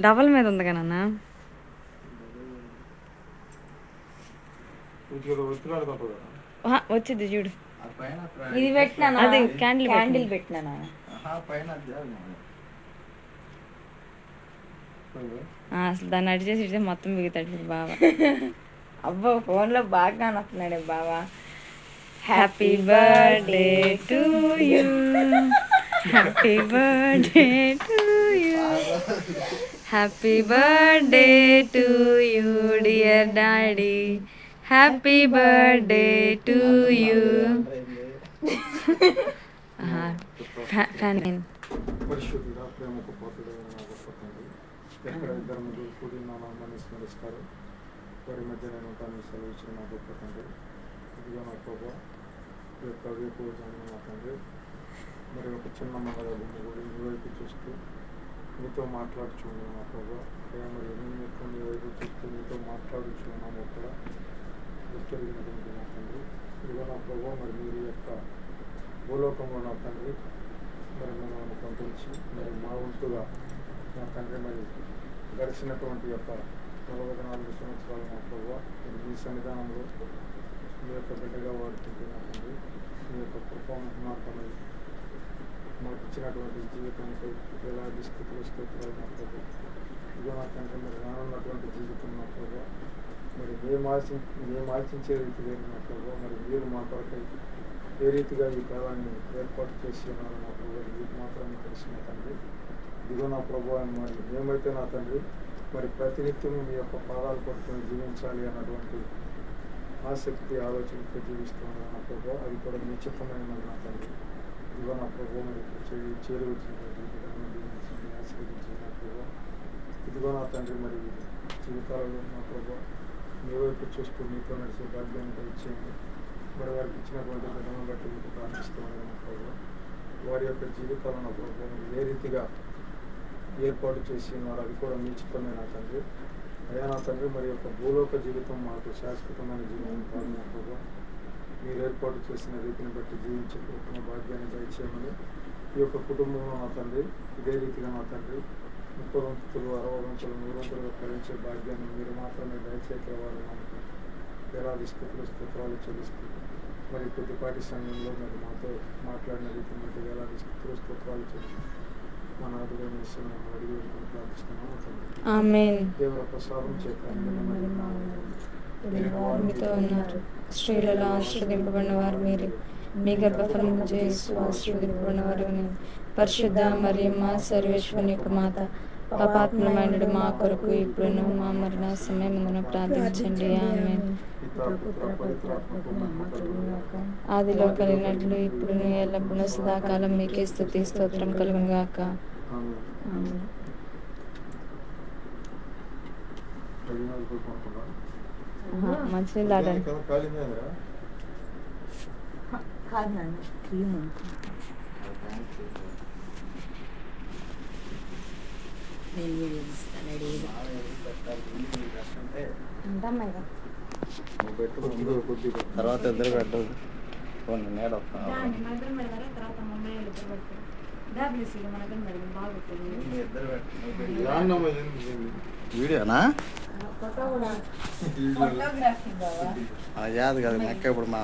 Double మీద ఉంది కదన్నా. వచ్చింది చూడు. ఇది పెట్టినా, అది క్యాండిల్ పెట్టినా. అసలు దాన్ని అడిచేసి మొత్తం మిగుతాడు బావా. అబ్బా ఫోన్లో బాగా నస్తున్నాడే బావా. Happy birthday to you, happy birthday to you, happy birthday to you dear daddy, happy birthday to you. పరిశుద్ధుడా ప్రేమకు పాత్రుడైన నా గొప్ప తండ్రి, ఎక్కడ ఇద్దరు ముగ్గురు కూడి నా నామాన్ని స్మరిస్తారు వారి మధ్య నేను ఉంటాను సెలవిచ్చిన నా గొప్ప తండ్రి. ఇదిగా నా ప్రభా ఈ యొక్క వేపు నా తండ్రి, మరి ఒక చిన్న మగ కూడా ఈ వైపు చూస్తూ మీతో మాట్లాడుచున్నాను నా ప్రభా. మరి ఎన్ని నీ వైపు చూస్తూ మీతో మాట్లాడుచున్నాము అక్కడ గుర్తెరిగినటువంటి నా తండ్రి. ఇదిగా నా ప్రభా, మరి మీరు యొక్క భూలోకంలో నా తండ్రి మరి మమ్మల్ని పంపించి మరి మా వంతుగా నా తండ్రి మరి గడిచినటువంటి యొక్క 44 సంవత్సరాలు మా ప్రభావ మరి మీ సన్నిధానంలో మీ యొక్క బిడ్డగా వాడుతుంటున్నా తండ్రి. మీ యొక్క కృపామహిమార్పణలు మాకు ఇచ్చినటువంటి జీవితంపై ఎలాంటి స్థితులు స్తోత్రాలు నా ప్రభావ. ఇదిగో నా తండ్రి మరి రానున్నటువంటి జీవితం నా ప్రభావ మరి మేము ఆశించే రీతి లేదు నా ప్రభావ. మరి మీరు మా కొరకై ఏ రీతిగా ఈ కాలాన్ని ఏర్పాటు చేసి ఉన్నారు నా ప్రభావ మీకు మాత్రమే తెలిసిన తండ్రి. ఇదిగో నా ప్రభావం మరి మేమైతే నా తండ్రి మరి ప్రతినిత్యము మీ యొక్క పాదాలు పట్టుకొని జీవించాలి అన్నటువంటి ఆసక్తి ఆలోచనతో జీవిస్తున్నాను నా ప్రభావ. అది కూడా మీ చిత్తమైన నా తండ్రి. ఇదిగో నా ప్రభావ మరి చేరువచ్చినటువంటి ఆశీర్వదించిన నా ప్రభావ. ఇదిగో నా తండ్రి మరి జీవితాలలో నా ప్రభావ మీ వైపు చూస్తూ మీతో నడిచే భాగ్యాన్ని ఇచ్చేయండి. మరి వారికి ఇచ్చినటువంటి విధానం బట్టి మీకు ప్రార్థిస్తున్నాను నా ప్రభావ. వారి యొక్క జీవితాలను ప్రభావం ఏ రీతిగా ఏర్పాటు చేసి ఉన్నారు అది కూడా మీ చిత్తమే నా తండ్రి. అయ్యా నా తండ్రి మరి యొక్క భూలోక జీవితం మాకు శాశ్వతమైన జీవితం కాదు నా ప్రభావ. మీరు ఏర్పాటు చేసిన రీతిని బట్టి జీవించే కృపణ భాగ్యాన్ని దయచేయమని ఈ యొక్క కుటుంబంలో నా తండ్రి ఇదే రీతిగా నా తండ్రి 30 వంతులు 60 వంతులు 100 వంతులుగా ఫలించే భాగ్యాన్ని మీరు మాత్రమే దయచేసే వారు మనకు వేలాది స్తోత్రాలు చెల్లిస్తూ మరి కొద్దిపాటి సమయంలో మరి మాతో మాట్లాడిన రీతిని బట్టి వేలాది స్తోత్రాలు చెల్లిస్తూ మన ఆదుగా అడిగి ప్రార్థిస్తున్నాము. ఆమేన్. దేవుని ప్రసాదం చేత మీతో ఉన్నారు స్త్రీలలో ఆశీర్వదింపబడిన వారు మీరే, మీ గర్భఫలము యేసు ఆశీర్వదింపబడిన వారు. పరిశుద్ధ మరియమ్మ సర్వేశ్వరుని యొక్క మాత, పాపాత్మమైనడు మా కొరకు ఇప్పుడును మా మరణ సమయమున ప్రార్థించండి. ఆమేన్. ఆదిలో కలిగినట్లు ఇప్పుడును ఎల్లప్పుడూ సదాకాలం మీకే స్తుతి స్తోత్రం కలుగును గాక. మంచినీళ్ళు ఆడండి. తర్వాత ఇద్దరు పెట్టదు వీడియోనా యాదు కదా నెక్క ఇప్పుడు మా